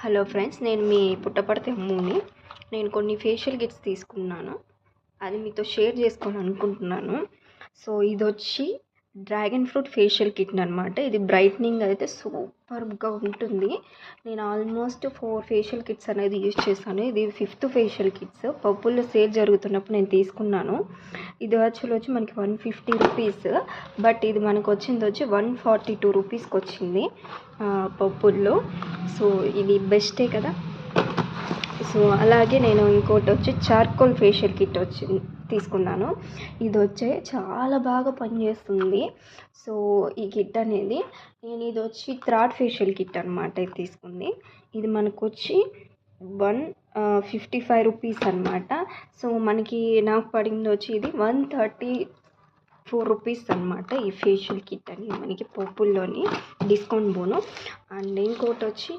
Hello friends, నేను మీ పుట్టపర్తి అమ్ముని. నేను కొన్ని ఫేషియల్ కిట్స్ తీసుకున్నాను, అది మీతో షేర్ చేసుకోవాలనుకుంటున్నాను. సో ఇది వచ్చి డ్రాగన్ ఫ్రూట్ ఫేషియల్ కిట్ అనమాట. ఇది బ్రైట్నింగ్ అయితే సూపర్గా ఉంటుంది. నేను ఆల్మోస్ట్ 4 ఫేషియల్ కిట్స్ అనేది యూజ్ చేశాను. ఇది 5th ఫేషియల్ కిట్స్. పప్పుల్లో సేల్ జరుగుతున్నప్పుడు నేను తీసుకున్నాను. ఇది యాక్చువల్ వచ్చి మనకి 150 రూపీస్, బట్ ఇది మనకు వచ్చింది వచ్చి 142 రూపీస్కి వచ్చింది పప్పుల్లో. సో ఇది బెస్టే కదా. సో అలాగే నేను ఇంకోటి వచ్చి చార్కోల్ ఫేషియల్ కిట్ తీసుకున్నాను. ఇది వచ్చే చాలా బాగా పనిచేస్తుంది. సో ఈ కిట్ అనేది ఇది వచ్చి థర్డ్ ఫేషియల్ కిట్ అనమాట. ఇది తీసుకుంది. ఇది మనకు వచ్చి 155 రూపీస్ అనమాట. సో నాకు పడింది వచ్చి ఇది 134 రూపీస్ అనమాట. ఈ ఫేషియల్ కిట్ అనేది మనకి పప్పుల్లోని డిస్కౌంట్ బోను. అండ్ ఇంకోటి వచ్చి